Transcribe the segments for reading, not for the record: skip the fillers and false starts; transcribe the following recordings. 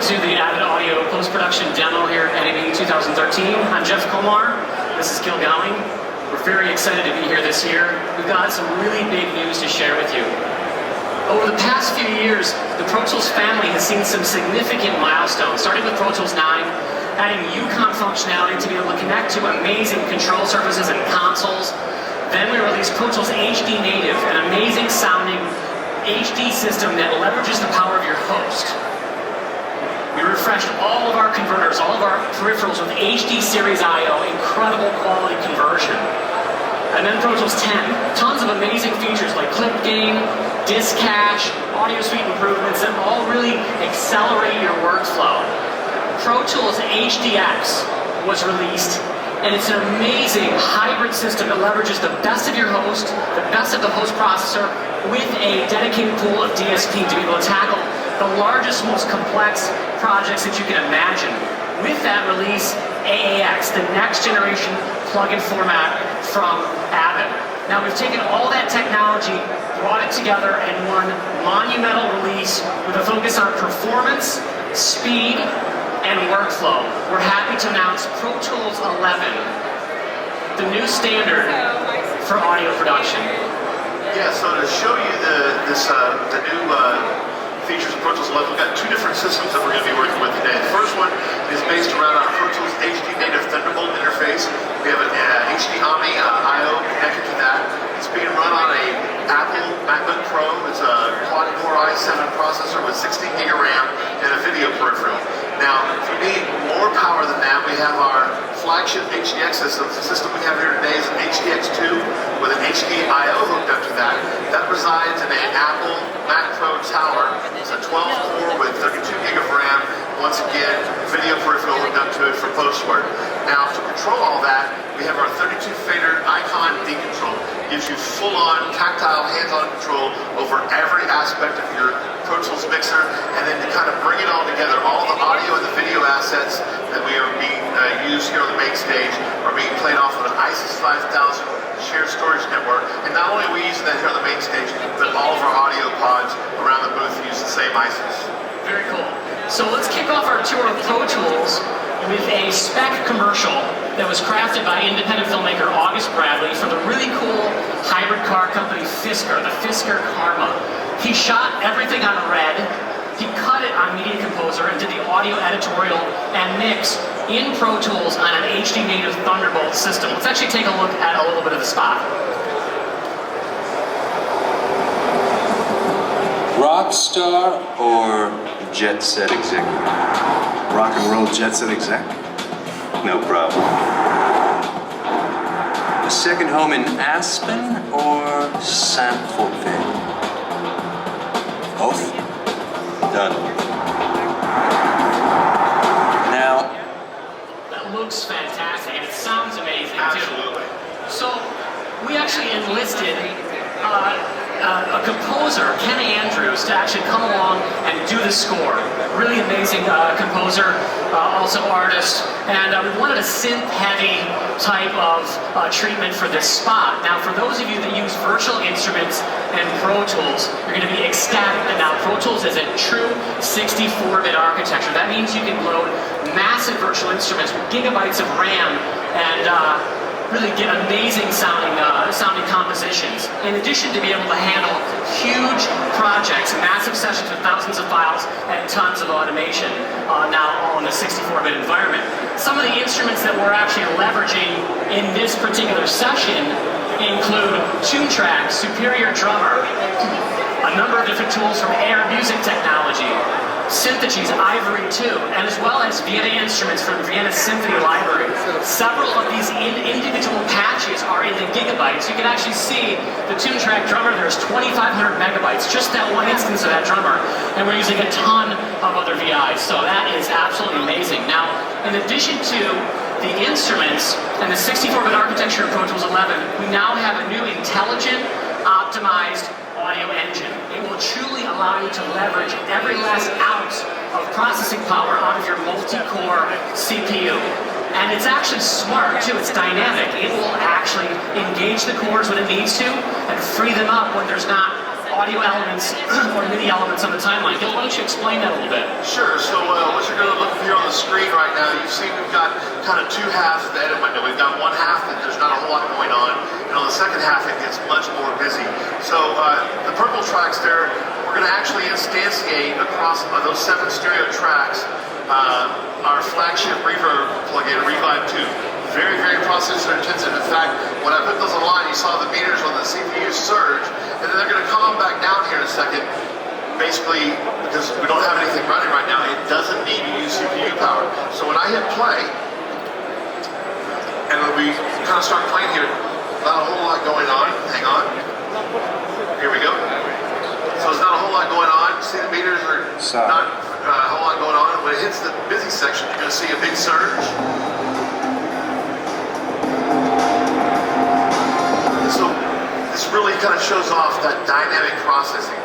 welcome to the AVID Audio Post-Production Demo here at NAB 2013. I'm Jeff Komar. This is Gil Gowing. We're very excited to be here this year. We've got some really big news to share with you. Over the past few years, the Pro Tools family has seen some significant milestones, starting with Pro Tools 9, adding UConn functionality to be able to connect to amazing control surfaces and consoles. Then we released Pro Tools HD Native, an amazing sounding HD system that leverages the power of your host. We refreshed all of our converters, all of our peripherals with HD Series I/O, incredible quality conversion. And then Pro Tools 10, tons of amazing features like clip gain, disk cache, audio suite improvements that all really accelerate your workflow. Pro Tools HDX was released, and it's an amazing hybrid system that leverages the best of your host, the best of the host processor, with a dedicated pool of DSP to be able to tackle the largest, most complex projects that you can imagine. With that release, AAX, the next generation plugin format from AVID. Now we've taken all that technology, brought it together in one monumental release with a focus on performance, speed, and workflow. We're happy to announce Pro Tools 11, the new standard for audio production. Yeah, so to show you the new features of Pro Tools 11, we've got two different systems that we're going to be working with today. The first one is based around our Pro Tools HD native Thunderbolt interface. We have an HD Omni I/O connected to that. It's being run on a Apple MacBook Pro. It's a quad-core i7 processor with 16 gig of RAM and a video peripheral. Now, if you need more power than that, we have our flagship HDX system. The system we have here today is an HDX2 with an HD I/O hooked up to that. That resides in an Apple Mac Pro tower. It's a 12-core with 32 gig of RAM. Once again, video peripheral hooked up to it for post-work. Now, to control all that, we have our 32 fader icon D-Control. Gives you full-on, tactile, hands-on control over every aspect of your Pro Tools mixer, and then to kind of bring it all together, all the audio and the video assets that we are being used here on the main stage are being played off of an ISIS 5000 shared storage network. And not only are we using that here on the main stage, but all of our audio pods around the booth use the same ISIS. Very cool. So let's kick off our tour of Pro Tools with a spec commercial that was crafted by independent filmmaker August Bradley for the really cool hybrid car company Fisker, the Fisker Karma. He shot everything on Red, he cut it on Media Composer and did the audio editorial and mix in Pro Tools on an HD native Thunderbolt system. Let's actually take a look at a little bit of the spot. Rock star or jet set executive? Rock and roll jet set exec? No problem. A second home in Aspen or Saint-Tropez? Both? Done. Now, That looks fantastic and it sounds amazing Absolutely. too. So we actually enlisted a composer, Ken Andrews, to actually come along and do the score. Really amazing composer, also artist, and we wanted a synth-heavy type of treatment for this spot. Now, for those of you that use virtual instruments and Pro Tools, you're going to be ecstatic that now Pro Tools is a true 64-bit architecture. That means you can load massive virtual instruments with gigabytes of RAM and really get amazing sounding compositions. In addition to be able to handle huge projects, massive sessions with thousands of files and tons of automation, now all in a 64-bit environment. Some of the instruments that we're actually leveraging in this particular session include Toontrack, Superior Drummer, a number of different tools from Air Music Technology, Synthetgy's Ivory 2, and as well as Vienna instruments from Vienna Symphony Library. Several of these individual patches are in the gigabytes. You can actually see the Toontrack drummer, there's 2,500 megabytes, just that one instance of that drummer, and we're using a ton of other VIs, so that is absolutely amazing. Now, in addition to the instruments and the 64-bit architecture of Pro Tools 11, we now have a new intelligent, optimized audio engine. It will truly allow you to leverage every last ounce of processing power out of your multi-core CPU. And it's actually smart too, it's dynamic. It will actually engage the cores when it needs to and free them up when there's not audio elements or MIDI elements on the timeline. Gil, why don't you explain that a little bit? Sure. So what you're going to look here on the screen right now, you see we've got kind of two halves of the edit window. We've got one half that there's not a whole lot going on, and on the second half it gets much more busy. So the purple tracks there, we're going to actually instantiate across those 7 stereo tracks our flagship reverb plugin, Revive 2. Very, very processor intensive. In fact, when I put those online, you saw the meters on the CPU surge, and then they're going to calm back down here in a second. Basically, because we don't have anything running right now, it doesn't need to use CPU power. So when I hit play, and when we kind of start playing here, not a whole lot going on. Hang on. Here we go. So there's not a whole lot going on. See, the meters are not a whole lot going on. When it hits the busy section, you're going to see a big surge. So this really kind of shows off that dynamic processing.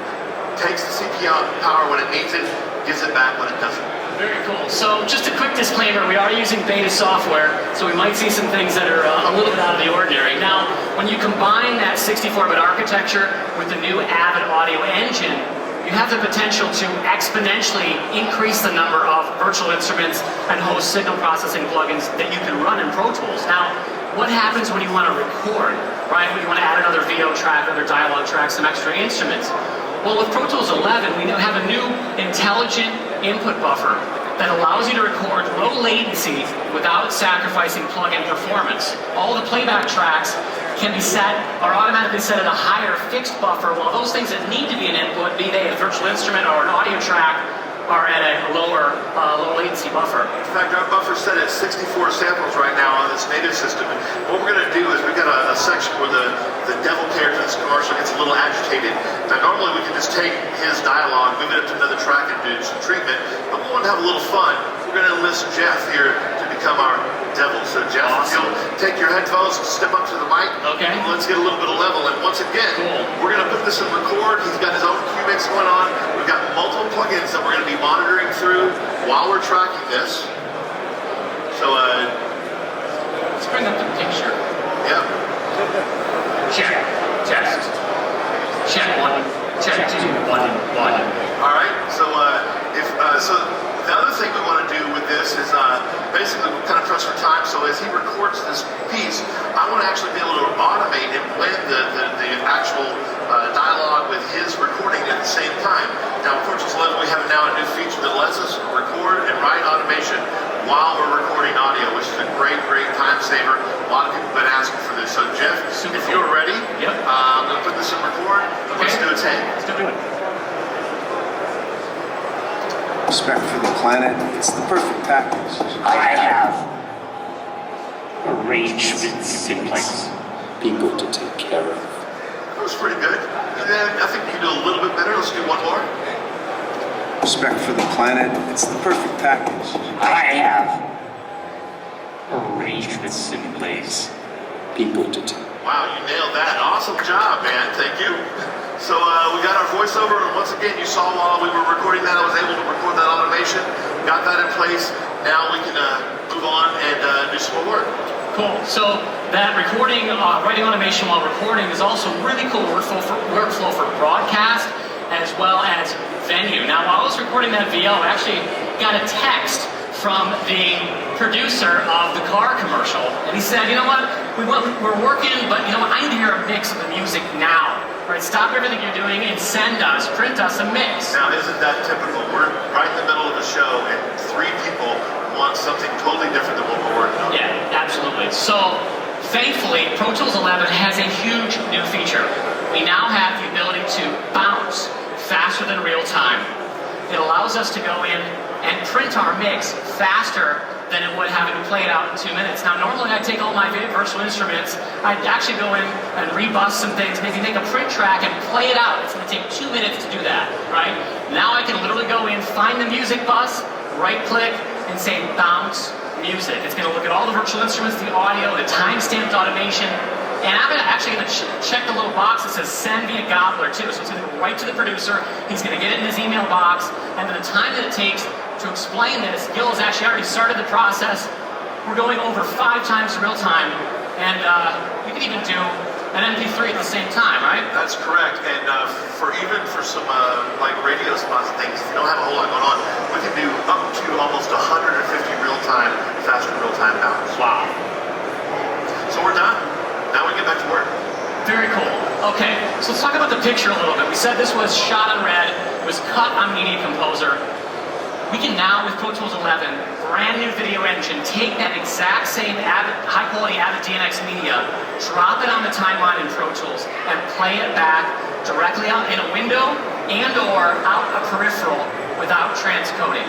Takes the CPU power when it needs it, gives it back when it doesn't. Very cool. So just a quick disclaimer, we are using beta software, so we might see some things that are a little bit out of the ordinary. Now, when you combine that 64-bit architecture with the new AVID audio engine, you have the potential to exponentially increase the number of virtual instruments and host signal processing plugins that you can run in Pro Tools. Now, what happens when you want to record, right? When you want to add another video track, another dialogue track, some extra instruments. Well, with Pro Tools 11, we now have a new intelligent input buffer that allows you to record low latency without sacrificing plugin performance. All the playback tracks can be set, are automatically set at a higher fixed buffer, while those things that need to be an input, be they a virtual instrument or an audio track, are at a lower low latency buffer. In fact, our buffer's set at 64 samples right now on this native system. And what we're going to do is we've got a section where the devil character in this commercial gets a little agitated. Now, normally we can just take his dialogue, move it up to another track and do some treatment, but we want to have a little fun. We're going to enlist Jeff here to become our devil. So Jeff, awesome. If you'll take your headphones, step up to the mic. Okay. Let's get a little bit of level. And once again, we're going to put this in record. He's got his own Q-mix going on. We've got multiple plugins that we're going to be monitoring through while we're tracking this. So, let's bring up the picture. Yeah. Check. Test. Check 1. Check 2. 1. 1. All right. So, so the other thing we want to do with this is basically we're kind of pressed for time. So as he records this piece, I want to actually be able to automate and blend the actual dialogue with his recording at the same time. Now, in Pro Tools 11, we have now a new feature that lets us record and write automation while we're recording audio, which is a great, great time saver. A lot of people have been asking for this. So, Jeff, if you're ready, I'm going to put this in record. Okay. Let's do a take. Let's do it. Respect for the planet, it's the perfect package. I have arrangements in place. People to take care of. That was pretty good. And then I think we can do a little bit better. Let's do one more. Respect for the planet, it's the perfect package. I have arrangements in place. People to take. Wow, you nailed that. Awesome job, man. Thank you. So we got our voiceover, and once again, you saw while we were recording that, I was able to record that automation. Got that in place. Now we can move on and do some more work. Cool. So that recording, writing automation while recording is also really cool workflow for broadcast as well as venue. Now, while I was recording that VO, I actually got a text from the producer of the car commercial, and he said, you know what, we're working, but you know what, I need to hear a mix of the music now. Right, stop everything you're doing and print us a mix. Now, isn't that typical? We're right in the middle of the show, and 3 people want something totally different than what we're working on. Yeah, absolutely. So, thankfully, Pro Tools 11 has a huge new feature. We now have the ability to bounce faster than real time. It allows us to go in and print our mix faster than it would having to play it out in 2 minutes. Now, normally I'd take all my virtual instruments, I'd actually go in and rebus some things, maybe make a print track and play it out. It's going to take 2 minutes to do that, right? Now I can literally go in, find the music bus, right-click, and say bounce music. It's going to look at all the virtual instruments, the audio, the time-stamped automation, and I'm actually going to check the little box that says send via Gobbler too. So it's going to go right to the producer. He's going to get it in his email box, and the time that it takes to explain this, Gil has actually already started the process. We're going over 5 times real time, and you can even do an MP3 at the same time, right? That's correct, and for radio spots and things, if you don't have a whole lot going on, we can do up to almost 150 real-time, faster real-time hours. Wow. So we're done. Now we get back to work. Very cool. Okay, so let's talk about the picture a little bit. We said this was shot on Red, it was cut on Media Composer. We can now, with Pro Tools 11, brand new video engine, take that exact same high-quality AVID DNX media, drop it on the timeline in Pro Tools, and play it back directly out in a window and/or out a peripheral without transcoding.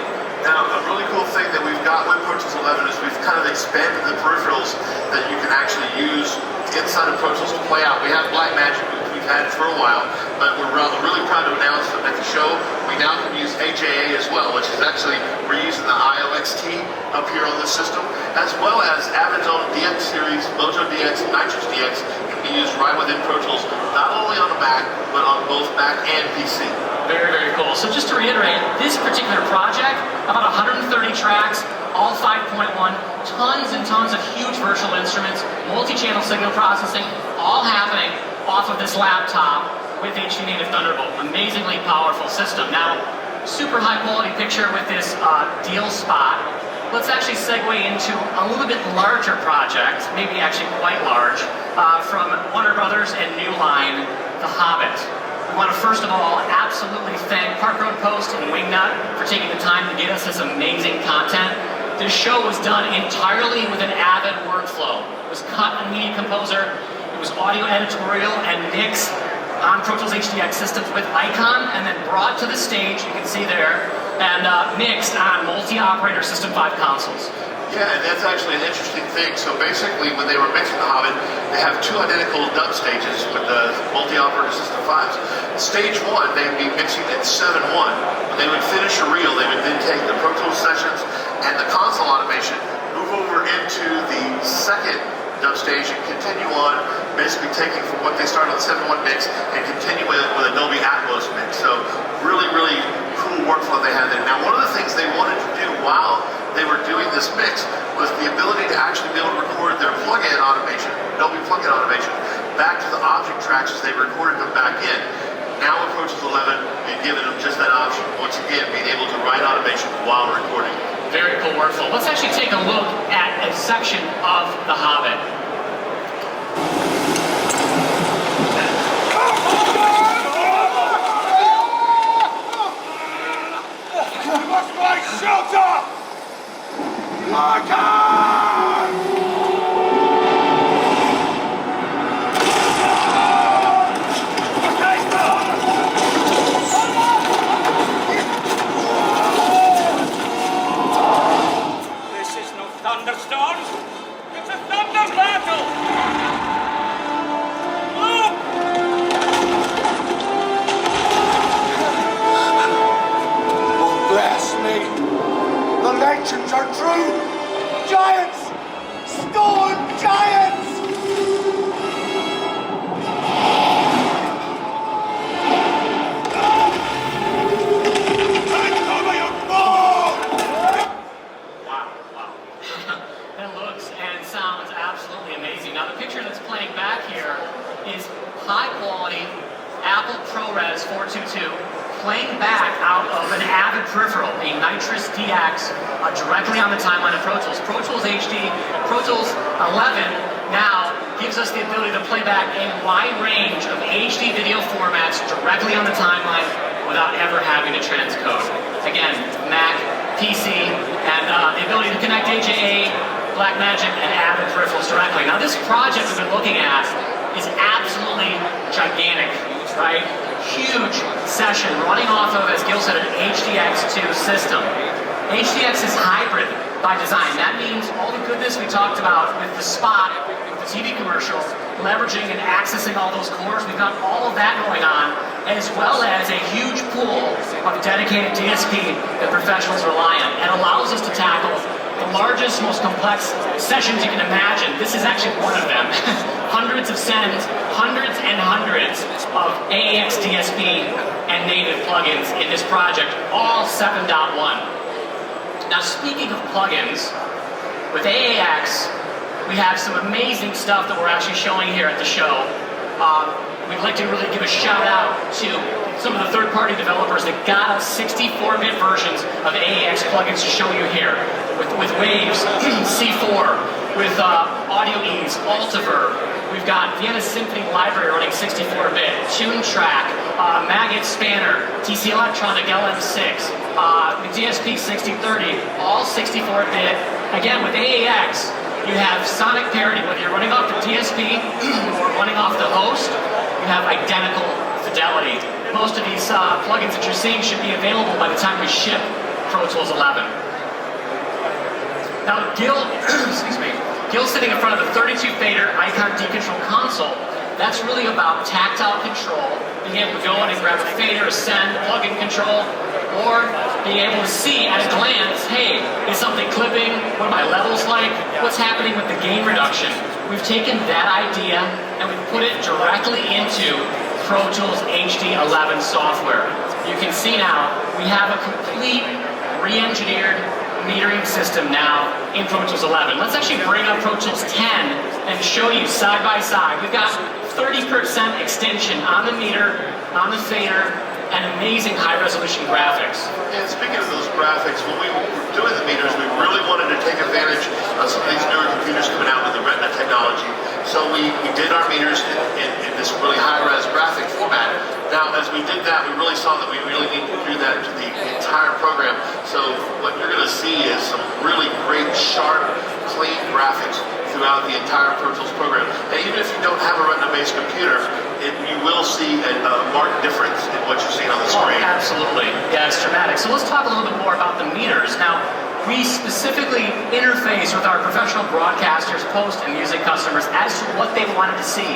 Now, a really cool thing that we've got with Pro Tools 11 is we've kind of expanded the peripherals that you can actually use inside of Pro Tools to play out. We have Blackmagic, which we've had for a while, but we're really proud to announce that at the show, we now can use AJA as well, which is actually, we're using the IOXT up here on this system, as well as AVID's own DX series, Mojo DX, Nitrous DX, can be used right within Pro Tools, not only on the Mac, but on both Mac and PC. Very, very cool. So just to reiterate, this particular project, about 130 tracks, all 5.1, tons and tons of huge virtual instruments, multi-channel signal processing, all happening off of this laptop with HD native Thunderbolt. Amazingly powerful system. Now, super high quality picture with this deal spot. Let's actually segue into a little bit larger project, maybe actually quite large, from Warner Brothers and New Line, The Hobbit. We want to first of all absolutely thank Park Road Post and Wingnut for taking the time to get us this amazing content. This show was done entirely with an AVID workflow. It was cut in Media Composer, it was audio editorial and mixed on Pro Tools HDX systems with Icon, and then brought to the stage, you can see there, and mixed on multi-operator System 5 consoles. Yeah, and that's actually an interesting thing. So basically, when they were mixing The Hobbit, they have two identical dub stages with the multi-operator System 5s. Stage 1, they would be mixing at 7.1. When they would finish a reel, they would then take the Pro Tools sessions and the console automation, move over into the second dub stage and continue on, basically taking from what they started on the 7.1 mix and continue with Adobe Atmos mix. So really, really cool workflow they had there. Now, one of the things they wanted to do while they were doing this mix was the ability to actually be able to record their plug-in automation, Adobe plug-in automation, back to the object tracks as they recorded them back in. Now with Pro Tools 11, we've given them just that option, once again, being able to write automation while recording. Very cool workflow. Let's actually take a look at a section of The Hobbit. Shelter! Lock on! This is no thunderstorm. It's a thunder battle. Look! Oh, bless me. The legends are true! Giants! Stone giants! Take over your ball! Wow, wow. That looks and sounds absolutely amazing. Now the picture that's playing back here is high quality Apple ProRes 422 playing back out of an AVID peripheral, a Nitrous DX, directly on the timeline of Pro Tools. Pro Tools HD, Pro Tools 11 now gives us the ability to play back a wide range of HD video formats directly on the timeline without ever having to transcode. Again, Mac, PC, and the ability to connect AJA, Blackmagic, and AVID peripherals directly. Now this project we've been looking at is absolutely gigantic, right? Huge session running off of, as Gil said, an HDX2 system. HDX is hybrid by design. That means all the goodness we talked about with the spot, with the TV commercials, leveraging and accessing all those cores, we've got all of that going on, as well as a huge pool of dedicated DSP that professionals rely on, and allows us to tackle the largest, most complex sessions you can imagine. This is actually one of them. Hundreds of sends, hundreds and hundreds of AAX DSP and native plugins in this project, all 7.1. Now speaking of plugins, with AAX, we have some amazing stuff that we're actually showing here at the show. We'd like to really give a shout out to some of the third-party developers that got us 64-bit versions of AAX plugins to show you here, with Waves, C4, with Audio Ease, Altiver. We've got Vienna Symphony Library running 64-bit, Toontrack, Maggot Spanner, TC Electronic LM6, the DSP 6030, all 64-bit. Again, with AAX, you have sonic parity, whether you're running off the DSP or running off the host, you have identical fidelity. Most of these plugins that you're seeing should be available by the time we ship Pro Tools 11. Now, Gil's sitting in front of the 32 fader Icon D-Control console. That's really about tactile control, being able to go in and grab a fader, send, plug-in control, or being able to see at a glance, hey, is something clipping? What are my levels like? What's happening with the gain reduction? We've taken that idea and we've put it directly into Pro Tools HD 11 software. You can see now we have a complete re-engineered metering system now in Pro Tools 11. Let's actually bring up Pro Tools 10 and show you side by side. We've got 30% extension on the meter, on the fader, and amazing high-resolution graphics. And speaking of those graphics, when we were doing the meters, we really wanted to take advantage of some of these newer computers coming out with the Retina technology. So we did our meters in this really high-res graphic format. Now, as we did that, we really saw that we really needed to do that to the entire program. So what you're going to see is some really great, sharp, clean graphics throughout the entire Pro Tools program. And even if you don't have a Retina-based computer, you will see a marked difference in what you're seeing on the screen. Oh, absolutely. Yeah, it's dramatic. So let's talk a little bit more about the meters. Now, we specifically interface with our professional broadcasters, post, and music customers as to what they wanted to see.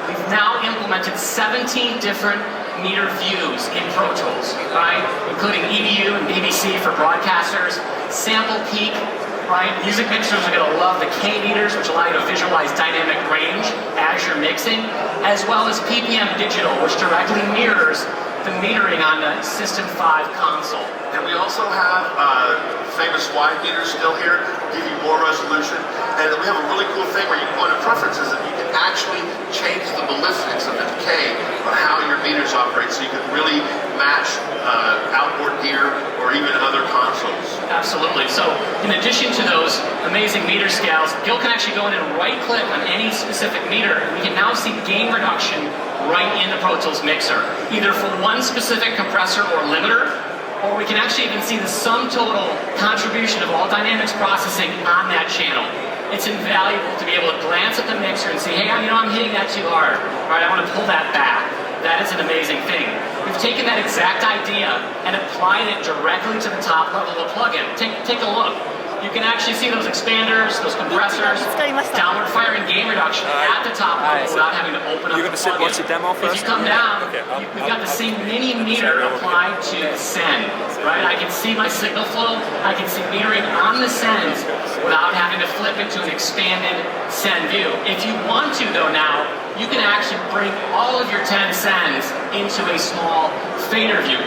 We've now implemented 17 different meter views in Pro Tools, right? Including EBU and BBC for broadcasters, sample peak, right? Music mixers are going to love the K meters, which allow you to visualize dynamic range as you're mixing, as well as PPM Digital, which directly mirrors the metering on the System 5 console. And we also have famous wide meters still here, give you more resolution. And we have a really cool thing where you can go into preferences and you can actually change the ballistics of the decay on how your meters operate, so you can really match outboard gear or even other consoles. Absolutely. So in addition to those amazing meter scales, Gil can actually go in and right-click on any specific meter, and we can now see gain reduction right in the Pro Tools mixer, either for one specific compressor or limiter, or we can actually even see the sum total contribution of all dynamics processing on that channel. It's invaluable to be able to glance at the mixer and see, hey, I'm hitting that too hard. All right, I want to pull that back. That is an amazing thing. We've taken that exact idea and applied it directly to the top level of the plugin. Take a look. You can actually see those expanders, those compressors, downward firing gain reduction at the top level without having to open up the plugin. Watch the demo first? If you come down, we've got the same mini meter applied to the send, right? I can see my signal flow, I can see metering on the sends without having to flip into an expanded send view. If you want to, though, now, you can actually bring all of your 10 sends into a small fader view.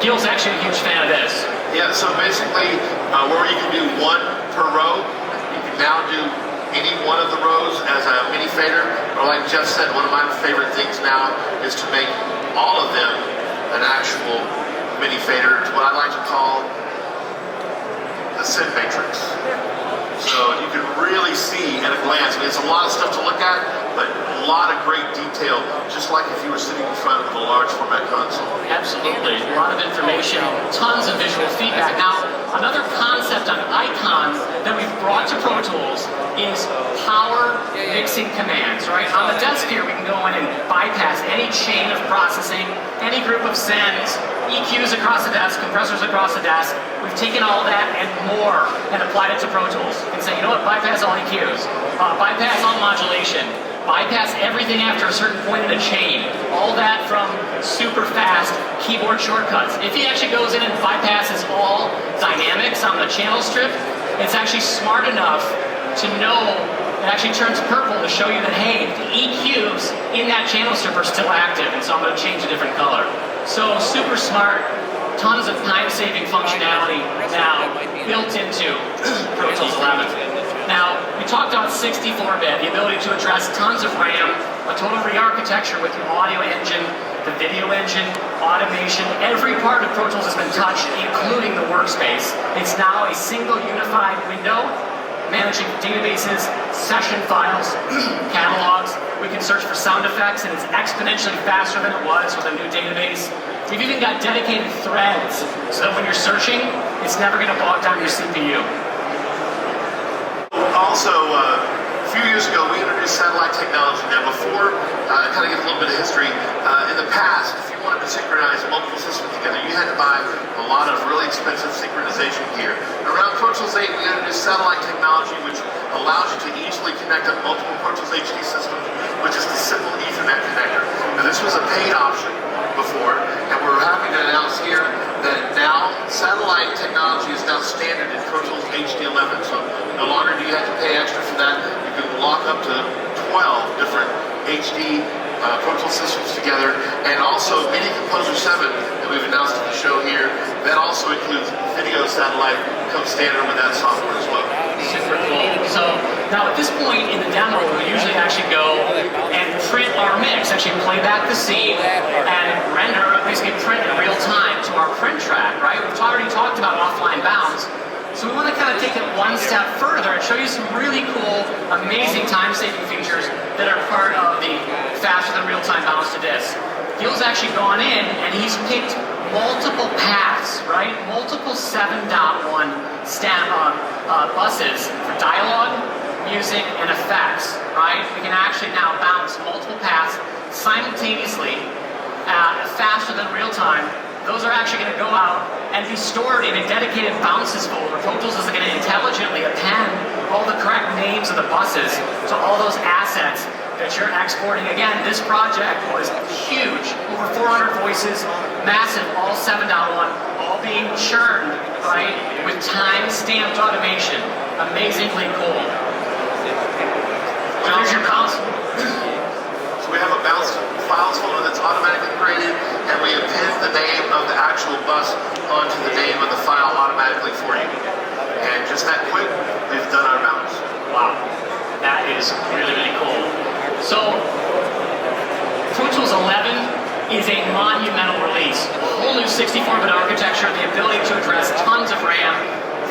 Gil's actually a huge fan of this. Yeah, so basically, where you can do one per row, you can now do any one of the rows as a mini fader. Or like Jeff said, one of my favorite things now is to make all of them an actual mini fader. It's what I like to call the send matrix. So you can really see at a glance. I mean, it's a lot of stuff to look at, but a lot of great detail, just like if you were sitting in front of a large format console. Absolutely. A lot of information, tons of visual feedback. Now, another concept on Icon that we've brought to Pro Tools is power mixing commands, right? On the desk here, we can go in and bypass any chain of processing, any group of sends, EQs across the desk, compressors across the desk. We've taken all that and more and applied it to Pro Tools. And say, you know what, bypass all EQs, bypass all modulation, bypass everything after a certain point in the chain. All that from super fast keyboard shortcuts. If he actually goes in and bypasses all dynamics on the channel strip, it's actually smart enough to know it actually turns purple to show you that, hey, the EQs in that channel strip are still active, and so I'm going to change a different color. So super smart, tons of time-saving functionality now built into Pro Tools 11. Now, we talked about 64-bit, the ability to address tons of RAM, a total re-architecture with the audio engine, the video engine, automation, every part of Pro Tools has been touched, including the workspace. It's now a single unified window managing databases, session files, catalogs. We can search for sound effects, and it's exponentially faster than it was with a new database. We've even got dedicated threads, so that when you're searching, it's never going to bog down your CPU. Also, a few years ago, we introduced satellite technology. Now, before, kind of give a little bit of history, in the past, if you wanted to synchronize multiple systems together, you had to buy a lot of really expensive synchronization gear. Around Pro Tools 8, we introduced satellite technology, which allows you to easily connect up multiple Pro Tools HD systems, which is the simple Ethernet connector. Now, this was a paid option before, and we're happy to announce here that now satellite technology is now standard in Pro Tools HD 11. So no longer do you have to pay extra for that. You can lock up to 12 different HD Pro Tools systems together, and also MIDI Composer 7 that we've announced at the show here. That also includes video satellite, comes standard with that software as well. Super cool. So now at this point in the demo, we usually actually go and print our mix, actually play back the scene and render, basically print in real time to our print track, right? We've already talked about offline bounds. So we want to kind of take it one step further and show you some really cool, amazing time-saving features that are part of the faster than real-time bounce to disk. Gil's actually gone in and he's picked multiple paths, right? Multiple 7.1 buses for dialogue, music, and effects, right? We can actually now bounce multiple paths simultaneously, faster than real time. Those are actually going to go out and be stored in a dedicated bounces folder. Pro Tools is going to intelligently append all the correct names of the buses to all those assets that you're exporting. Again, this project was huge. Over 400 voices, massive, all 7.1, all being churned, right, with time-stamped automation. Amazingly cool. So here's your bounce. So we have a bounce files folder that's automatically created, and we append the name of the actual bus onto the name of the file automatically for you. And just that quick, we've done our bounce. Wow, that is really, really cool. So, Pro Tools 11 is a monumental release. A whole new 64-bit architecture, the ability to address tons of RAM,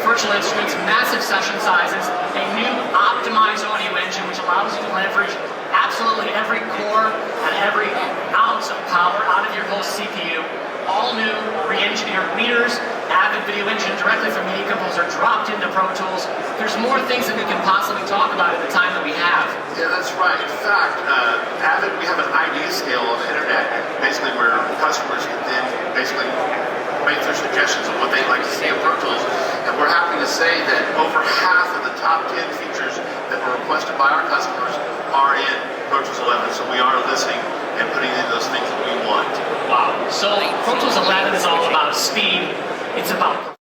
virtual instruments, massive session sizes, a new optimized audio engine which allows you to leverage absolutely every core and every ounce of power out of your host CPU. All new re-engineered meters, AVID video engine directly from MIDI Composer dropped into Pro Tools. There's more things that we can possibly talk about in the time that we have. Yeah, that's right. In fact, AVID, we have an idea scale on the internet, basically where customers can then basically make their suggestions of what they'd like to see in Pro Tools. And we're happy to say that over half of the top 10 features that were requested by our customers are in Pro Tools 11. So we are listening and putting in those things that we want. Wow. So Pro Tools 11 is all about speed. It's about